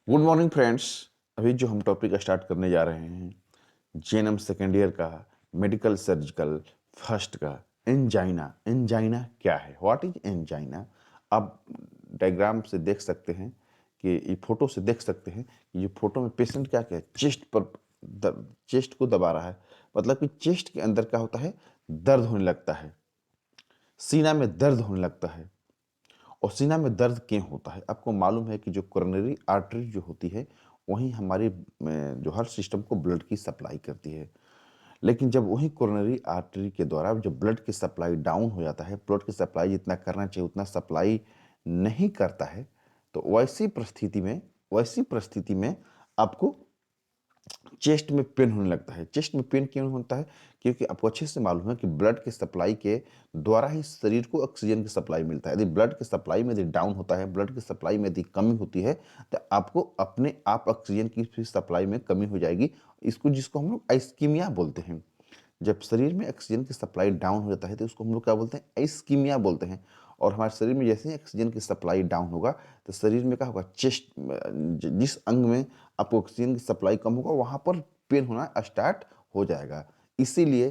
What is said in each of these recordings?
Good morning friends. अभी जो हम टॉपिक स्टार्ट करने जा रहे हैं जेएनएम सेकेंड ईयर का मेडिकल सर्जिकल फर्स्ट का एंजाइना। एंजाइना क्या है? What is angina? आप डायग्राम से देख सकते हैं कि ये फोटो से देख सकते हैं कि ये फोटो में पेशेंट क्या क्या चेस्ट पर चेस्ट को दबा रहा है। मतलब कि चेस्ट के अंदर क्या होता है, दर्द होने लगता है, सीना में दर्द होने लगता है। और सीना में दर्द क्यों होता है? आपको मालूम है कि जो कोरोनरी आर्टरी जो होती है वही हमारी जो हर सिस्टम को ब्लड की सप्लाई करती है। लेकिन जब वही कोरोनरी आर्टरी के द्वारा जब ब्लड की सप्लाई डाउन हो जाता है, ब्लड की सप्लाई जितना करना चाहिए उतना सप्लाई नहीं करता है, तो वैसी परिस्थिति में आपको चेस्ट में पेन होने लगता है। चेस्ट में पेन क्यों होता है? क्योंकि आपको अच्छे से मालूम है कि ब्लड की सप्लाई के द्वारा ही शरीर को ऑक्सीजन की सप्लाई मिलता है। यदि ब्लड की सप्लाई में यदि डाउन होता है, ब्लड की सप्लाई में यदि कमी होती है, तो आपको अपने आप ऑक्सीजन की भी सप्लाई में कमी हो जाएगी। इसको जिसको हम लोग आइस्कीमिया बोलते हैं। जब शरीर में ऑक्सीजन की सप्लाई डाउन हो जाता है तो उसको हम लोग क्या बोलते हैं? आइस्कीमिया बोलते हैं। और हमारे शरीर में जैसे ही ऑक्सीजन की सप्लाई डाउन होगा तो शरीर में क्या होगा, चेस्ट जिस अंग में आपको ऑक्सीजन की सप्लाई कम होगा वहां पर पेन होना स्टार्ट हो जाएगा। इसीलिए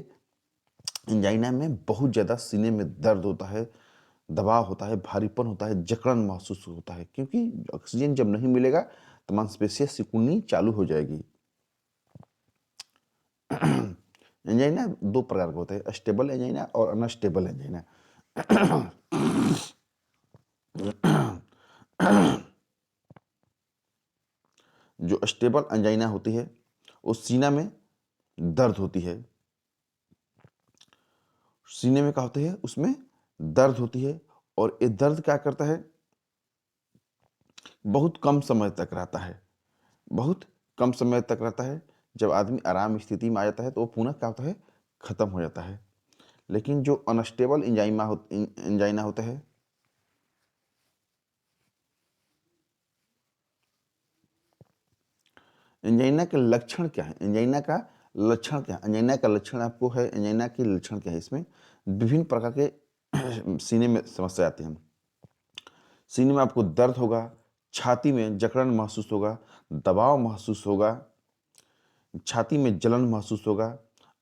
एंजाइना में बहुत ज़्यादा सीने में दर्द होता है, दबाव होता है, भारीपन होता है, जकड़न महसूस होता है, क्योंकि ऑक्सीजन जब नहीं मिलेगा तो मांसपेशियां सिकुड़नी चालू हो जाएगी। एंजाइना दो प्रकार के होते हैं, स्टेबल एंजाइना और अनस्टेबल एंजाइना। जो स्टेबल एंजाइना होती है उस सीना में दर्द होती है। सीने में क्या होती है, उसमें दर्द होती है। और ये दर्द क्या करता है, बहुत कम समय तक रहता है, बहुत कम समय तक रहता है। जब आदमी आराम स्थिति में आ जाता है तो वो पुनः क्या होता है, खत्म हो जाता है। लेकिन जो अनस्टेबल एंजाइना होता है, एंजाइना के लक्षण क्या है? एंजाइना का लक्षण क्या है? एंजाइना का लक्षण आपको है, एंजाइना के लक्षण क्या है? इसमें विभिन्न प्रकार के सीने में समस्या आती है। सीने में आपको दर्द होगा, छाती में जकड़न महसूस होगा, दबाव महसूस होगा, छाती में जलन महसूस होगा,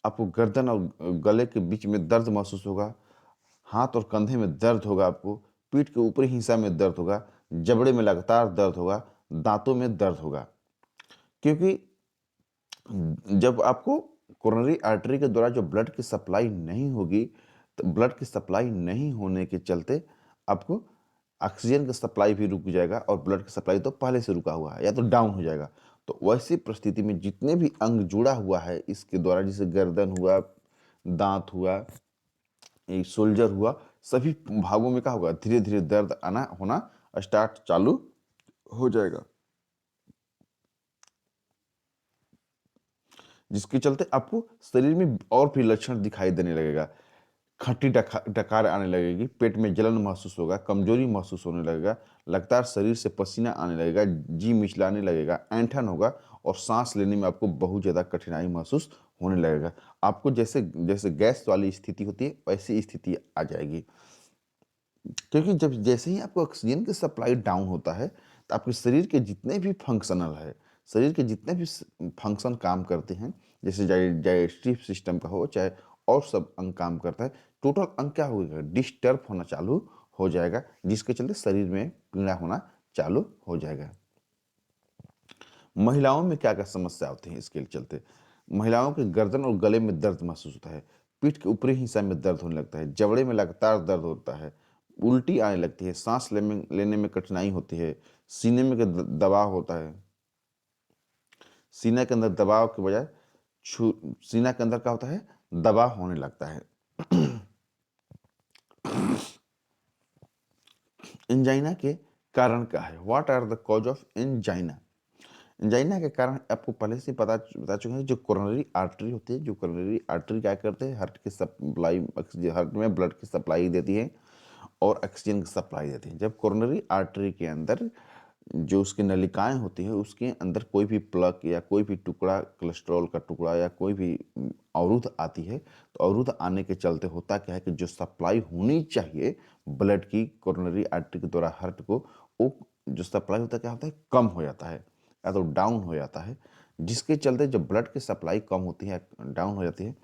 आपको गर्दन और गले के बीच में दर्द महसूस होगा, हाथ और कंधे में दर्द होगा, आपको पीठ के ऊपरी हिस्सा में दर्द होगा, जबड़े में लगातार दर्द होगा, दांतों में दर्द होगा। क्योंकि जब आपको कोरोनरी आर्टरी के द्वारा जो ब्लड की सप्लाई नहीं होगी, तो ब्लड की सप्लाई नहीं होने के चलते आपको ऑक्सीजन का सप्लाई भी रुक जाएगा और ब्लड की सप्लाई तो पहले से रुका हुआ है या तो डाउन हो जाएगा। तो वैसी परिस्थिति में जितने भी अंग जुड़ा हुआ है इसके द्वारा, जैसे गर्दन हुआ, दांत हुआ, ये सोल्जर हुआ, सभी भागों में क्या होगा, धीरे धीरे दर्द आना होना स्टार्ट चालू हो जाएगा। जिसके चलते आपको शरीर में और भी लक्षण दिखाई देने लगेगा। खट्टी डकार आने लगेगी, पेट में जलन महसूस होगा, कमजोरी महसूस होने लगेगा, लगातार शरीर से पसीना आने लगेगा, जी मिचलाने लगेगा, ऐंठन होगा और सांस लेने में आपको बहुत ज़्यादा कठिनाई महसूस होने लगेगा। आपको जैसे जैसे गैस वाली स्थिति होती है वैसी स्थिति आ जाएगी। क्योंकि जब जैसे ही आपको ऑक्सीजन की सप्लाई डाउन होता है तो आपके शरीर के जितने भी फंक्शनल है, शरीर के जितने भी फंक्शन काम करते हैं, जैसे डाइजेस्टिव सिस्टम का हो चाहे और सब अंग काम करता है, टोटल अंग क्या होगा, डिस्टर्ब होना चालू हो जाएगा, जिसके चलते शरीर में पीड़ा होना चालू हो जाएगा। महिलाओं में क्या क्या समस्या होती है इसके चलते? महिलाओं के गर्दन और गले में दर्द महसूस होता है, पीठ के ऊपरी हिस्सा में दर्द होने लगता है, जबड़े में लगातार दर्द होता है, उल्टी आने लगती है, सांस लेने में कठिनाई होती है, सीने में दबाव होता है। सीने के अंदर दबाव के बजाय सीना के अंदर क्या होता है, दबाव होने लगता है। एंजाइना के कारण क्या है? What are the cause of angina? Angina के कारण आपको पहले से बता चुके हैं। जो कोरोनरी आर्टरी होती है, जो कोरोनरी आर्टरी क्या करते हैं, हार्ट की सप्लाई, हार्ट में ब्लड की सप्लाई देती है और ऑक्सीजन की सप्लाई देती है। जब कोरोनरी आर्टरी के अंदर जो उसकी नलिकाएं होती है उसके अंदर कोई भी प्लग या कोई भी टुकड़ा, कोलेस्ट्रॉल का टुकड़ा या कोई भी अवरुद्ध आती है, तो अवरुद्ध आने के चलते होता क्या है कि जो सप्लाई होनी चाहिए ब्लड की कोरोनरी आर्टरी के द्वारा हार्ट को, वो जो सप्लाई होता है क्या होता है, कम हो जाता है। या तो डाउन हो जाता है, जिसके चलते जब ब्लड की सप्लाई कम होती है, डाउन हो जाती है,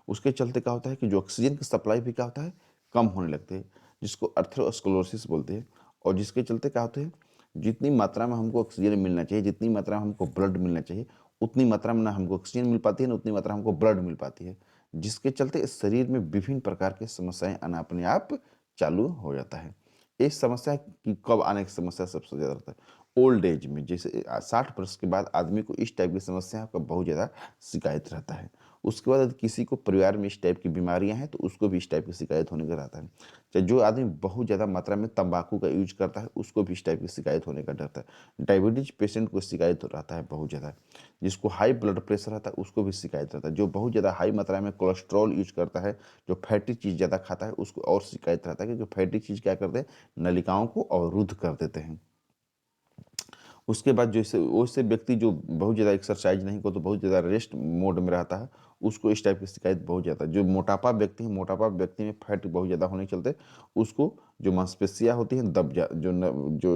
उसके चलते क्या होता है कि जो ऑक्सीजन की सप्लाई भी क्या होता है, कम होने लगती है, जिसको अर्थरोस्क्लेरोसिस बोलते हैं। और जिसके चलते क्या होते हैं, जितनी मात्रा में हमको ऑक्सीजन मिलना चाहिए, जितनी मात्रा में हमको ब्लड मिलना चाहिए, उतनी मात्रा में ना हमको ऑक्सीजन मिल पाती है, ना उतनी मात्रा में हमको ब्लड मिल पाती है, जिसके चलते इस शरीर में विभिन्न प्रकार की समस्याएं आना अपने आप चालू हो जाता है। इस समस्या की कब आने की समस्या सबसे ज़्यादा रहता है, ओल्ड एज में, जैसे 60 वर्ष के बाद आदमी को इस टाइप की समस्या का बहुत ज़्यादा शिकायत रहता है। उसके बाद यदि किसी को परिवार में इस टाइप की बीमारियां हैं तो उसको भी इस टाइप की शिकायत होने का रहता है। चाहे जो आदमी बहुत ज़्यादा मात्रा में तंबाकू का यूज करता है उसको भी इस टाइप की शिकायत होने का डर रहता है। डायबिटीज पेशेंट को शिकायत रहता है बहुत ज़्यादा। जिसको हाई ब्लड प्रेशर रहता है उसको भी शिकायत रहता है। जो बहुत ज़्यादा हाई मात्रा में कोलेस्ट्रॉल यूज करता है, जो फैटी चीज़ ज़्यादा खाता है, उसको और शिकायत रहता है कि जो फैटी चीज़ क्या करते हैं, नलिकाओं को अवरुद्ध कर देते हैं। उसके बाद जैसे वैसे व्यक्ति जो बहुत ज़्यादा एक्सरसाइज नहीं करता, बहुत ज़्यादा रेस्ट मोड में रहता है, उसको इस टाइप की शिकायत बहुत ज़्यादा। जो मोटापा व्यक्ति है, मोटापा व्यक्ति में फैट बहुत ज़्यादा होने के चलते उसको जो मांसपेशियाँ होती हैं दब जा जो न जो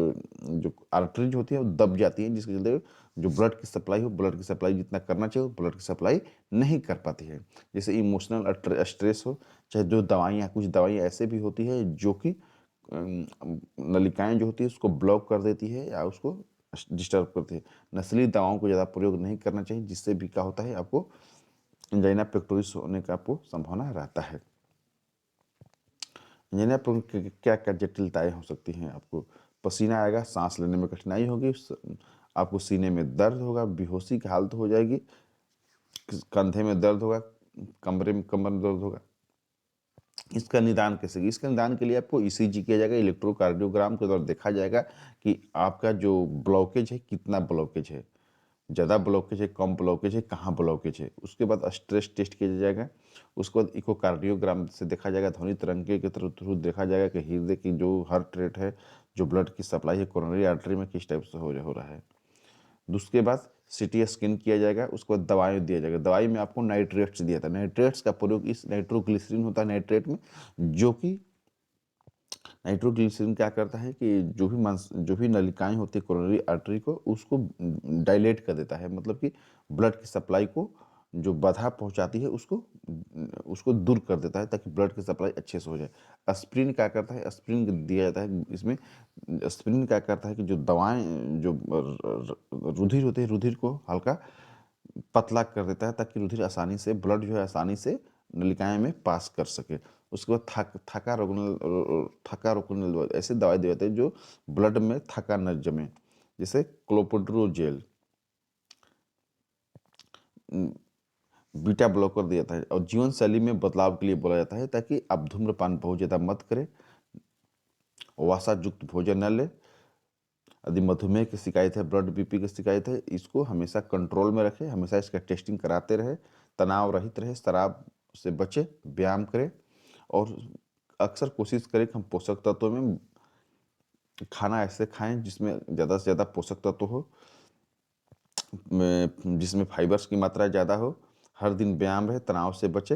जो आर्टरीज होती है वो दब जाती हैं, जिसके चलते जो ब्लड की सप्लाई हो, ब्लड की सप्लाई जितना करना चाहिए वो ब्लड की सप्लाई नहीं कर पाती है। जैसे इमोशनल स्ट्रेस हो, चाहे जो दवाइयाँ, कुछ दवाइयाँ ऐसे भी होती है जो कि नलिकाएँ जो होती है उसको ब्लॉक कर देती है या उसको डिस्टर्ब करती है। नस्लीय दवाओं को ज़्यादा प्रयोग नहीं करना चाहिए, जिससे भी क्या होता है, आपको एंजाइना पेक्टोरिस होने का आपको संभावना रहता है। एंजाइना पेक्टोरिस क्या क्या जटिलताएं हो सकती हैं, आपको पसीना आएगा, सांस लेने में कठिनाई होगी, आपको सीने में दर्द होगा, बेहोशी की हालत हो जाएगी, कंधे में दर्द होगा, कमरे में कमर में दर्द होगा। इसका निदान कैसे? इसका निदान के लिए आपको ईसीजी किया जाएगा, इलेक्ट्रोकार्डियोग्राम के द्वारा देखा जाएगा कि आपका जो ब्लॉकेज है कितना ब्लॉकेज है, ज़्यादा ब्लॉकेज है, कम ब्लॉकेज है, कहाँ ब्लॉकेज है। उसके बाद स्ट्रेस टेस्ट किया जाएगा। उसके बाद इकोकार्डियोग्राम से देखा जाएगा, ध्वनि तरंगे के थ्रू देखा जाएगा कि हृदय की जो हार्ट रेट है, जो ब्लड की सप्लाई है कोरोनरी आर्टरी में किस टाइप से हो रहा है। उसके बाद सीटी स्कैन किया जाएगा। उसके बाद दवाई दिया जाएगा। दवाई में आपको नाइट्रेट्स दिया था। नाइट्रेट्स का प्रयोग इस नाइट्रोग्लिसरीन होता है नाइट्रेट में, जो कि नाइट्रोग्लिसरीन क्या करता है कि जो भी नलिकाएं होती है कोरोनरी आर्टरी को, उसको डायलेट कर देता है, मतलब कि ब्लड की सप्लाई को जो बाधा पहुंचाती है उसको उसको दूर कर देता है, ताकि ब्लड की सप्लाई अच्छे से हो जाए। एस्पिरिन क्या करता है, एस्पिरिन दिया जाता है इसमें। एस्पिरिन क्या करता है कि जो दवाएं जो रुधिर होते हैं, रुधिर को हल्का पतला कर देता है, ताकि रुधिर आसानी से, ब्लड जो है आसानी से नलिकाएं में पास कर सके। उसके बाद थका रोकने ऐसे दवाई दिए जाते हैं जो ब्लड में थका न जमे, जैसे क्लोपोड्रोजेल, बीटा ब्लॉकर दिया जाता है। और जीवन शैली में बदलाव के लिए बोला जाता है, ताकि आप धूम्रपान बहुत ज़्यादा मत करें, वसा युक्त भोजन न ले। यदि मधुमेह की शिकायत है, ब्लड बीपी की शिकायत है, इसको हमेशा कंट्रोल में रखें, हमेशा इसका टेस्टिंग कराते रहे, तनाव रहित रहे, शराब से बचे, व्यायाम करें, और अक्सर कोशिश करें कि हम पोषक तत्वों में खाना ऐसे खाएं जिसमें ज़्यादा से ज़्यादा पोषक तत्व हो, जिसमें फाइबर्स की मात्रा ज़्यादा हो। हर दिन व्यायाम रहे, तनाव से बचे,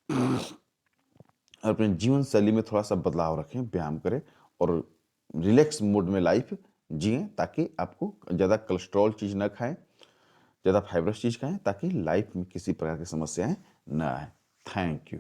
और अपने जीवन शैली में थोड़ा सा बदलाव रखें, व्यायाम करें और रिलैक्स मोड में लाइफ जिएं, ताकि आपको ज़्यादा कोलेस्ट्रॉल चीज़ ना खाएं, ज़्यादा फाइबरस चीज़ खाएं, ताकि लाइफ में किसी प्रकार की समस्याएं ना आए। Thank you.